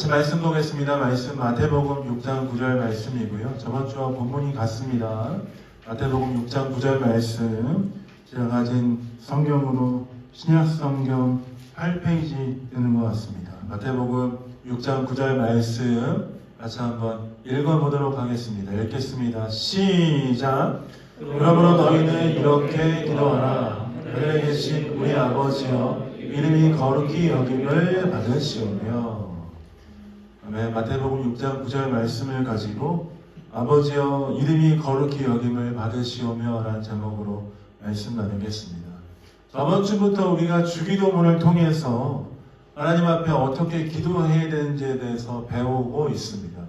같이 말씀 보겠습니다. 말씀 마태복음 6장 9절 말씀이고요. 저번 주와 본문이 같습니다. 마태복음 6장 9절 말씀, 제가 가진 성경으로 신약성경 8페이지 되는 것 같습니다. 마태복음 6장 9절 말씀 같이 한번 읽어보도록 하겠습니다. 읽겠습니다. 시작! 그러므로 너희는 이렇게 기도하라. 하늘에 계신 우리 아버지여, 이름이 거룩히 여김을 받으시오며. 아멘. 마태복음 6장 9절 말씀을 가지고 아버지여 이름이 거룩히 여김을 받으시오며 라는 제목으로 말씀 나누겠습니다. 저번 주부터 우리가 주기도문을 통해서 하나님 앞에 어떻게 기도해야 되는지에 대해서 배우고 있습니다.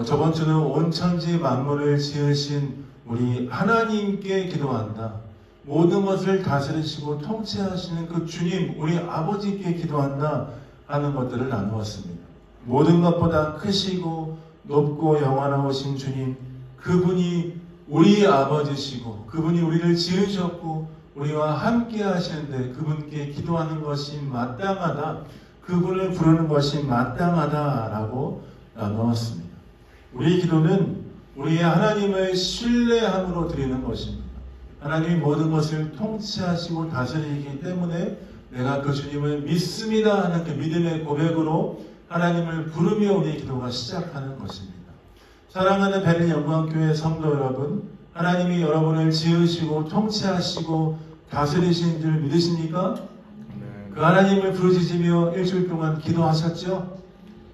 저번 주는 온 천지 만물을 지으신 우리 하나님께 기도한다. 모든 것을 다스리시고 통치하시는 그 주님, 우리 아버지께 기도한다 하는 것들을 나누었습니다. 모든 것보다 크시고 높고 영원하신 주님, 그분이 우리 아버지시고 그분이 우리를 지으셨고 우리와 함께 하시는데 그분께 기도하는 것이 마땅하다, 그분을 부르는 것이 마땅하다라고 나누었습니다. 우리 기도는 우리의 하나님을 신뢰함으로 드리는 것입니다. 하나님이 모든 것을 통치하시고 다스리기 때문에 내가 그 주님을 믿습니다 하는 그 믿음의 고백으로 하나님을 부르며 우리의 기도가 시작하는 것입니다. 사랑하는 베를린 영광교회 성도 여러분, 하나님이 여러분을 지으시고 통치하시고 다스리신 줄 믿으십니까? 그 하나님을 부르짖으며 일주일 동안 기도하셨죠?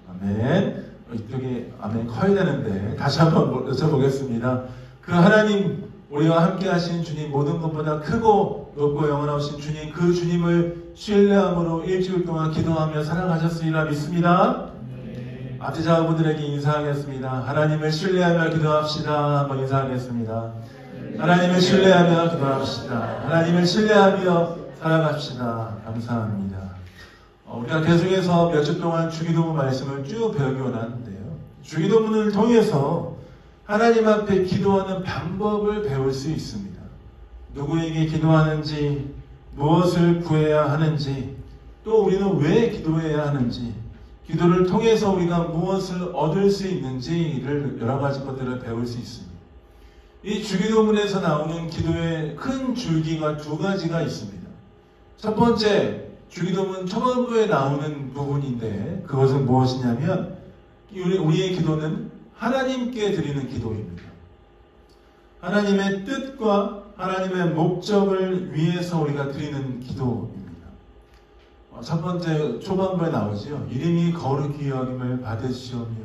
아멘. 이쪽에 아멘 커야 되는데 다시 한번 여쭤보겠습니다. 그 하나님, 우리와 함께 하신 주님, 모든 것보다 크고 높고 영원하신 주님, 그 주님을 신뢰함으로 일주일 동안 기도하며 살아가셨으리라 믿습니다. 네. 앞지자분들에게 인사하겠습니다. 하나님을 신뢰하며 기도합시다. 한번 인사하겠습니다. 네. 하나님을 신뢰하며 기도합시다. 하나님을 신뢰하며 살아갑시다. 감사합니다. 우리가 계속해서 몇 주 동안 주기도문 말씀을 쭉 배우기 원하는데요. 주기도문을 통해서 하나님 앞에 기도하는 방법을 배울 수 있습니다. 누구에게 기도하는지, 무엇을 구해야 하는지, 또 우리는 왜 기도해야 하는지, 기도를 통해서 우리가 무엇을 얻을 수 있는지를 여러 가지 것들을 배울 수 있습니다. 이 주기도문에서 나오는 기도의 큰 줄기가 두 가지가 있습니다. 첫 번째, 주기도문 초반부에 나오는 부분인데 그것은 무엇이냐면 우리의 기도는 하나님께 드리는 기도입니다. 하나님의 뜻과 하나님의 목적을 위해서 우리가 드리는 기도입니다. 첫 번째 초반부에 나오지요. 이름이 거룩히 여김을 받으시오며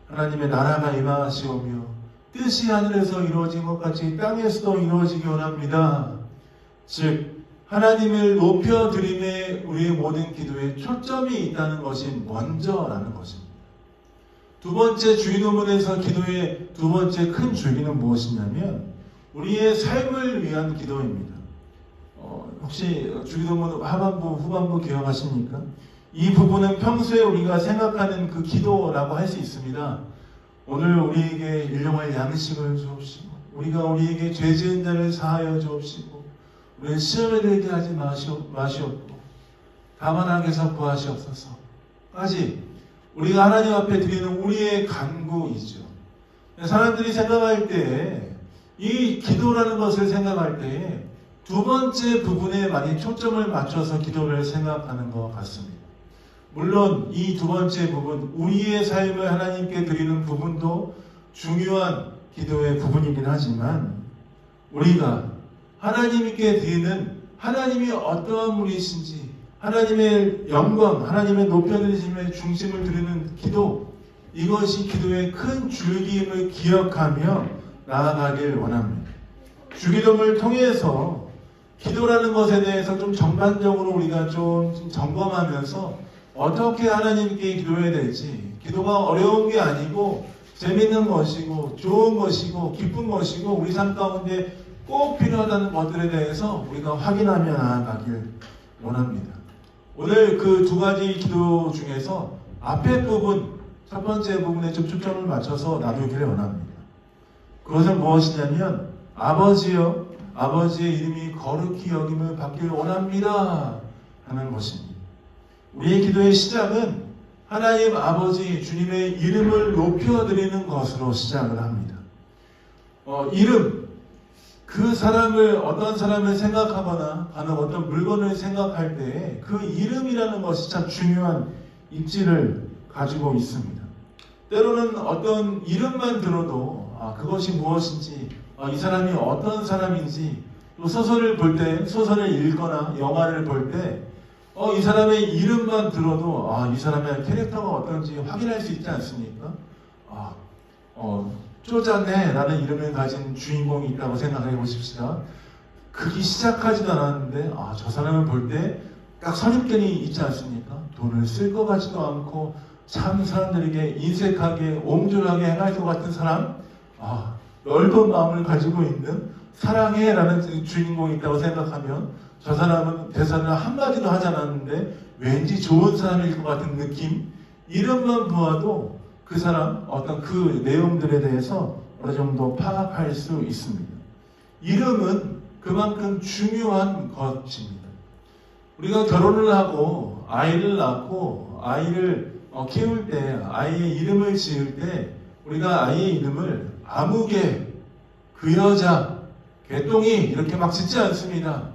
하나님의 나라가 임하시오며 뜻이 하늘에서 이루어진 것 같이 땅에서도 이루어지기 원합니다. 즉 하나님을 높여드림에 우리의 모든 기도에 초점이 있다는 것이 먼저라는 것입니다. 두 번째 주기도문에서 기도의 두 번째 큰 줄기는 무엇이냐면 우리의 삶을 위한 기도입니다. 혹시 주기도문 하반부 후반부 기억하십니까? 이 부분은 평소에 우리가 생각하는 그 기도라고 할 수 있습니다. 오늘 우리에게 일용할 양식을 주옵시고 우리에게 죄 지은 자를 사하여 주옵시고 우리는 시험에 들게 하지 마시옵고 다만 악에서 구하시옵소서 까지 우리가 하나님 앞에 드리는 우리의 간구이죠. 사람들이 생각할 때 이 기도라는 것을 생각할 때 두 번째 부분에 많이 초점을 맞춰서 기도를 생각하는 것 같습니다. 물론 이 두 번째 부분, 우리의 삶을 하나님께 드리는 부분도 중요한 기도의 부분이긴 하지만 우리가 하나님께 드리는 하나님이 어떠한 분이신지 하나님의 영광, 하나님의 높여드리심의 중심을 드리는 기도, 이것이 기도의 큰 줄기임을 기억하며 나아가길 원합니다. 주기도문을 통해서 기도라는 것에 대해서 좀 전반적으로 우리가 좀 점검하면서 어떻게 하나님께 기도해야 될지, 기도가 어려운 게 아니고 재밌는 것이고 좋은 것이고 기쁜 것이고 우리 삶 가운데 꼭 필요하다는 것들에 대해서 우리가 확인하며 나아가길 원합니다. 오늘 그 두 가지 기도 중에서 앞에 부분, 첫 번째 부분에 좀 초점을 맞춰서 나누기를 원합니다. 그것은 무엇이냐면 아버지여, 아버지의 이름이 거룩히 여김을 받기를 원합니다 하는 것입니다. 우리의 기도의 시작은 하나님 아버지 주님의 이름을 높여드리는 것으로 시작을 합니다. 이름, 그 사람을, 어떤 사람을 생각하거나 하는 어떤 물건을 생각할 때 그 이름이라는 것이 참 중요한 입지를 가지고 있습니다. 때로는 어떤 이름만 들어도 그것이 무엇인지, 이 사람이 어떤 사람인지, 또 소설을 볼 때, 소설을 읽거나 영화를 볼 때 이 사람의 이름만 들어도 이 사람의 캐릭터가 어떤지 확인할 수 있지 않습니까? 쪼잔해 라는 이름을 가진 주인공이 있다고 생각해 보십시다. 그게 시작하지도 않았는데 저 사람을 볼 때 딱 선입견이 있지 않습니까? 돈을 쓸 것 같지도 않고 참 사람들에게 인색하게 옹졸하게 행할 것 같은 사람, 넓은 마음을 가지고 있는 사랑해 라는 주인공이 있다고 생각하면 저 사람은 대사를 한마디도 하지 않았는데 왠지 좋은 사람일 것 같은 느낌, 이름만 보아도 그 사람 어떤 그 내용들에 대해서 어느 정도 파악할 수 있습니다. 이름은 그만큼 중요한 것입니다. 우리가 결혼을 하고 아이를 낳고 아이를 키울 때, 아이의 이름을 지을 때 우리가 아이의 이름을 아무개, 그 여자, 개똥이 이렇게 막 짓지 않습니다.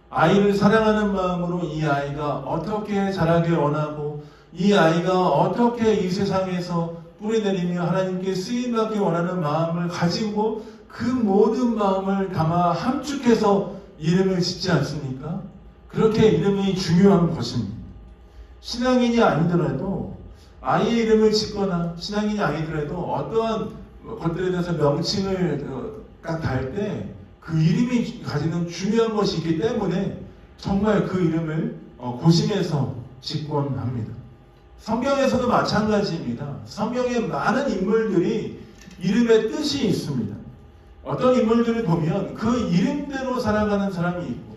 아이를 사랑하는 마음으로 이 아이가 어떻게 자라길 원하고 이 아이가 어떻게 이 세상에서 뿌리내리며 하나님께 쓰임받기 원하는 마음을 가지고 그 모든 마음을 담아 함축해서 이름을 짓지 않습니까? 그렇게 이름이 중요한 것입니다. 신앙인이 아니더라도 아이의 이름을 짓거나 신앙인이 아니더라도 어떠한 것들에 대해서 명칭을 딱 달 때 그 이름이 가지는 중요한 것이 있기 때문에 정말 그 이름을 고심해서 짓곤 합니다. 성경에서도 마찬가지입니다. 성경에 많은 인물들이 이름의 뜻이 있습니다. 어떤 인물들을 보면 그 이름대로 살아가는 사람이 있고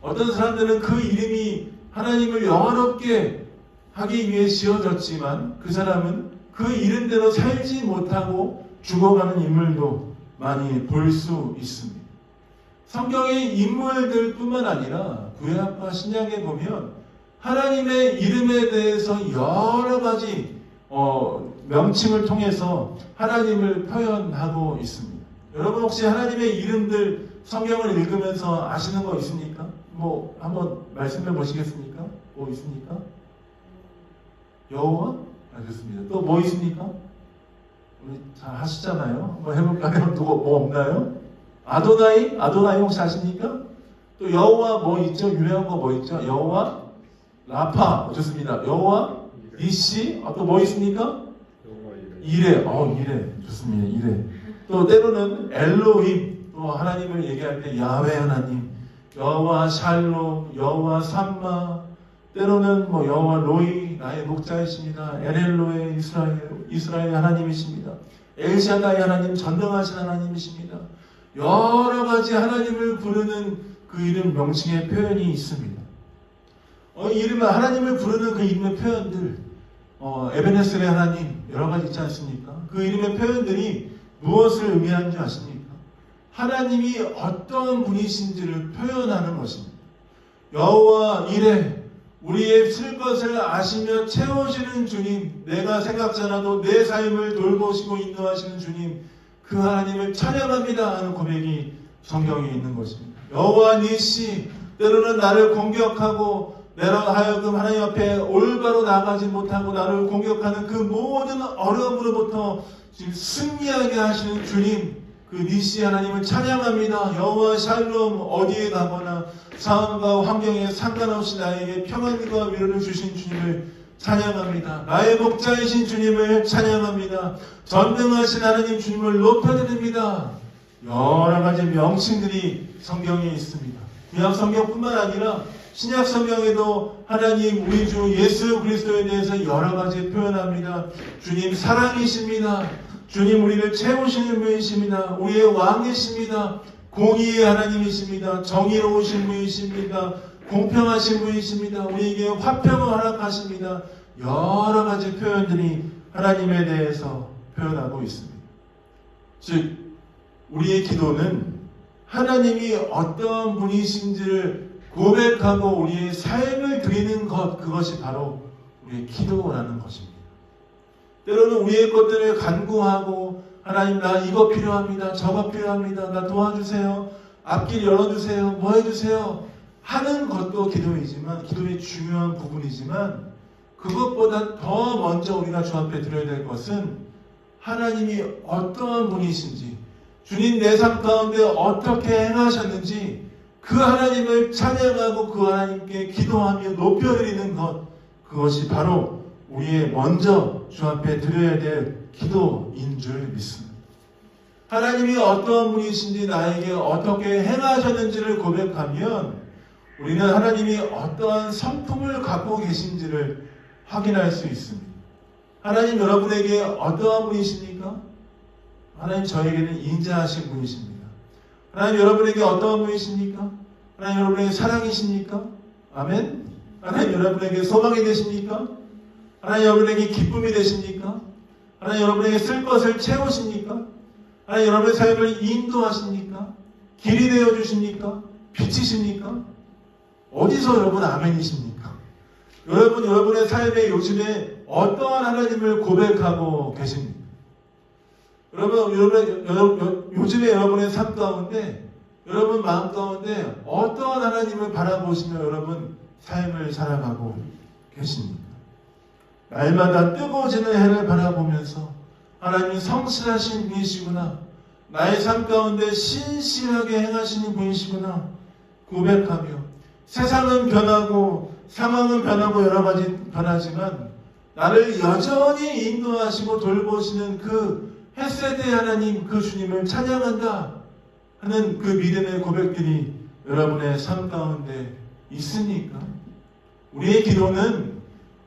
어떤 사람들은 그 이름이 하나님을 영화롭게 하기 위해 지어졌지만 그 사람은 그 이름대로 살지 못하고 죽어가는 인물도 많이 볼 수 있습니다. 성경의 인물들뿐만 아니라 구약과 신약에 보면 하나님의 이름에 대해서 여러 가지 명칭을 통해서 하나님을 표현하고 있습니다. 여러분 혹시 하나님의 이름들 성경을 읽으면서 아시는 거 있습니까? 뭐 한번 말씀해 보시겠습니까? 뭐 있습니까? 여호와? 알겠습니다. 또 뭐 있습니까? 우리 잘 하시잖아요. 한번 해볼까요? 누구 뭐 없나요? 아도나이? 아도나이 혹시 아십니까? 또 여호와 뭐 있죠? 유명한 거 뭐 있죠? 여호와 라파. 좋습니다. 여호와 니시. 또 뭐 있습니까? 이레. 이레. 좋습니다. 이레. 또 때로는 엘로힘. 또 하나님을 얘기할 때 야훼 하나님, 여호와 샬롬, 여호와 삼마. 때로는 뭐 여호와 로이, 나의 목자이십니다. 엘엘로에 이스라엘 하나님이십니다. 엘샤다이 하나님, 전능하신 하나님이십니다. 여러 가지 하나님을 부르는 그 이름 명칭의 표현이 있습니다. 이름은 하나님을 부르는 그 이름의 표현들, 에베네셀의 하나님 여러 가지 있지 않습니까? 그 이름의 표현들이 무엇을 의미하는지 아십니까? 하나님이 어떤 분이신지를 표현하는 것입니다. 여호와 이레, 우리의 쓸 것을 아시며 채우시는 주님, 내가 생각지 않아도 내 삶을 돌보시고 인도하시는 주님, 그 하나님을 찬양합니다 하는 고백이 성경에 있는 것입니다. 여호와 니시, 때로는 나를 공격하고 내로 하여금 하나님 앞에 올바로 나가지 못하고 나를 공격하는 그 모든 어려움으로부터 지금 승리하게 하시는 주님, 그 니시 하나님을 찬양합니다. 여호와 샬롬, 어디에 가거나 상황과 환경에 상관없이 나에게 평안과 위로를 주신 주님을 찬양합니다. 나의 목자이신 주님을 찬양합니다. 전능하신 하나님 주님을 높여드립니다. 여러 가지 명칭들이 성경에 있습니다. 구약 성경뿐만 아니라 신약 성경에도 하나님 우리 주 예수 그리스도에 대해서 여러 가지 표현합니다. 주님 사랑이십니다. 주님 우리를 채우시는 분이십니다. 우리의 왕이십니다. 공의의 하나님이십니다. 정의로우신 분이십니다. 공평하신 분이십니다. 우리에게 화평을 허락하십니다. 여러 가지 표현들이 하나님에 대해서 표현하고 있습니다. 즉 우리의 기도는 하나님이 어떤 분이신지를 고백하고 우리의 삶을 드리는 것, 그것이 바로 우리의 기도라는 것입니다. 때로는 우리의 것들을 간구하고 하나님 나 이거 필요합니다. 저거 필요합니다. 나 도와주세요. 앞길 열어주세요. 뭐 해주세요. 하는 것도 기도이지만 기도의 중요한 부분이지만 그것보다 더 먼저 우리가 주 앞에 드려야 될 것은 하나님이 어떠한 분이신지 주님 내 삶 가운데 어떻게 행하셨는지 그 하나님을 찬양하고 그 하나님께 기도하며 높여드리는 것 그것이 바로 우리의 먼저 주 앞에 드려야 될 기도인 줄 믿습니다. 하나님이 어떠한 분이신지 나에게 어떻게 행하셨는지를 고백하면 우리는 하나님이 어떠한 성품을 갖고 계신지를 확인할 수 있습니다. 하나님 여러분에게 어떠한 분이십니까? 하나님 저에게는 인자하신 분이십니다. 하나님 여러분에게 어떠한 분이십니까? 하나님 여러분에게 사랑이십니까? 아멘. 하나님 여러분에게 소망이 되십니까? 하나님 여러분에게 기쁨이 되십니까? 하나님 여러분에게 쓸 것을 채우십니까? 하나님 여러분의 삶을 인도하십니까? 길이 되어 주십니까? 빛이십니까? 어디서 여러분 아멘이십니까? 여러분 여러분의 삶에 요즘에 어떠한 하나님을 고백하고 계십니까? 여러분 요즘에 여러분의 삶 가운데 여러분 마음 가운데 어떠한 하나님을 바라보시며 여러분 삶을 살아가고 계십니까? 날마다 뜨거워지는 해를 바라보면서 하나님이 성실하신 분이시구나. 나의 삶 가운데 신실하게 행하시는 분이시구나. 고백하며 세상은 변하고 상황은 변하고 여러 가지 변하지만 나를 여전히 인도하시고 돌보시는 그 헷세대 하나님 그 주님을 찬양한다 하는 그 믿음의 고백들이 여러분의 삶 가운데 있습니까? 우리의 기도는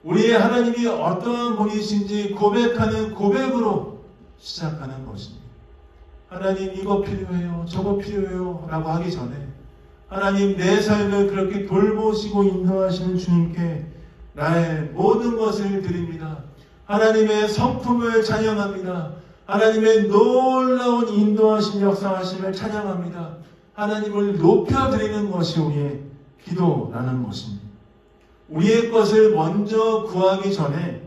우리의 하나님이 어떠한 분이신지 고백하는 고백으로 시작하는 것입니다. 하나님 이거 필요해요. 저거 필요해요. 라고 하기 전에 하나님 내 삶을 그렇게 돌보시고 인도하시는 주님께 나의 모든 것을 드립니다. 하나님의 성품을 찬양합니다. 하나님의 놀라운 인도하심 역사하심을 찬양합니다. 하나님을 높여드리는 것이 우리의 기도라는 것입니다. 우리의 것을 먼저 구하기 전에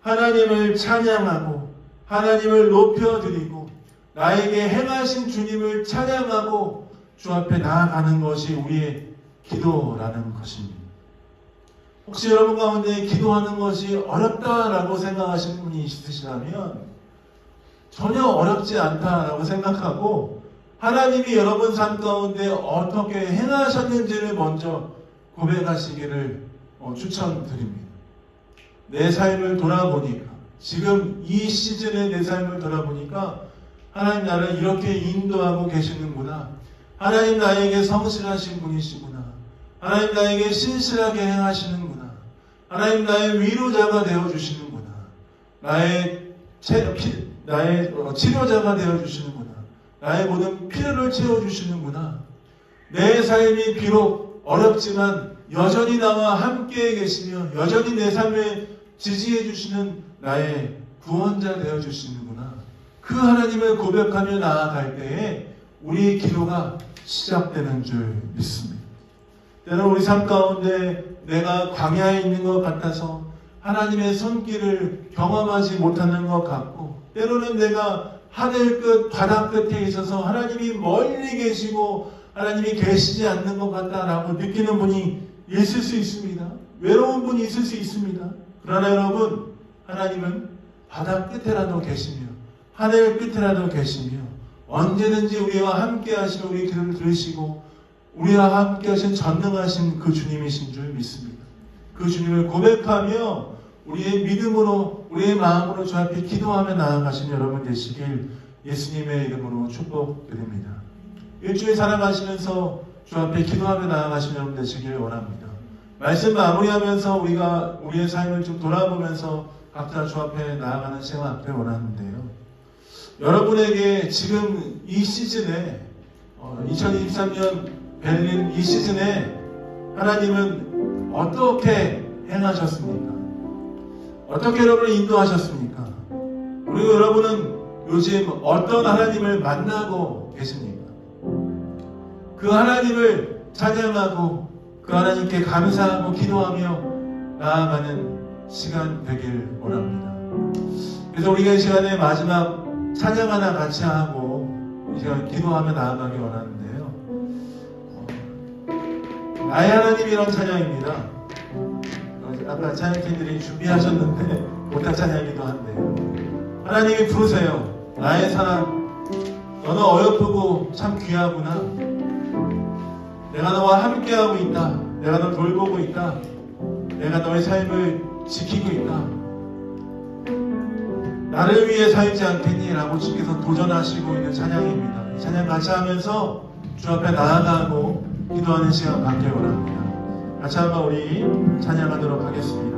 하나님을 찬양하고 하나님을 높여드리고 나에게 행하신 주님을 찬양하고 주 앞에 나아가는 것이 우리의 기도라는 것입니다. 혹시 여러분 가운데 기도하는 것이 어렵다라고 생각하시는 분이 있으시다면 전혀 어렵지 않다라고 생각하고 하나님이 여러분 삶 가운데 어떻게 행하셨는지를 먼저 고백하시기를 추천드립니다. 내 삶을 돌아보니까 지금 이 시즌에 내 삶을 돌아보니까 하나님 나를 이렇게 인도하고 계시는구나. 하나님 나에게 성실하신 분이시구나. 하나님 나에게 신실하게 행하시는구나. 하나님 나의 위로자가 되어주시는구나. 나의 치료자가 되어주시는구나. 나의 모든 필요를 채워주시는구나. 내 삶이 비록 어렵지만 여전히 나와 함께 계시며 여전히 내 삶에 지지해 주시는 나의 구원자 되어주시는구나. 그 하나님을 고백하며 나아갈 때에 우리의 기도가 시작되는 줄 믿습니다. 때로는 우리 삶 가운데 내가 광야에 있는 것 같아서 하나님의 손길을 경험하지 못하는 것 같고 때로는 내가 하늘 끝 바다 끝에 있어서 하나님이 멀리 계시고 하나님이 계시지 않는 것 같다라고 느끼는 분이 있을 수 있습니다. 외로운 분이 있을 수 있습니다. 그러나 여러분 하나님은 바다 끝에라도 계시며 하늘 끝에라도 계시며 언제든지 우리와 함께 하시며 우리 기도를 들으시고 우리와 함께 하신 전능하신 그 주님이신 줄 믿습니다. 그 주님을 고백하며 우리의 믿음으로 우리의 마음으로 주 앞에 기도하며 나아가신 여러분 되시길 예수님의 이름으로 축복드립니다. 일주일 살아가시면서 주 앞에 기도하며 나아가신 여러분 되시길 원합니다. 말씀 마무리하면서 우리가 우리의 삶을 좀 돌아보면서 각자 주 앞에 나아가는 시간 앞에 원하는데요. 여러분에게 지금 이 시즌에 2023년 베를린 이 시즌에 하나님은 어떻게 행하셨습니까? 어떻게 여러분을 인도하셨습니까? 그리고 여러분은 요즘 어떤 하나님을 만나고 계십니까? 그 하나님을 찬양하고 그 하나님께 감사하고 기도하며 나아가는 시간 되길 원합니다. 그래서 우리가 이 시간에 마지막 찬양 하나 같이 하고 이 시간 기도하며 나아가기 원하는데요. 나의 하나님이란 찬양입니다. 아까 찬양팀들이 준비하셨는데 못한 찬양이기도 한데요. 하나님이 부르세요. 나의 사랑, 너는 어여쁘고 참 귀하구나. 내가 너와 함께하고 있다. 내가 널 돌보고 있다. 내가 너의 삶을 지키고 있다. 나를 위해 살지 않겠니? 라고 주께서 도전하시고 있는 찬양입니다. 이 찬양 같이 하면서 주 앞에 나아가고 기도하는 시간 갖길 원합니다. 같이 한번 우리 찬양하도록 하겠습니다.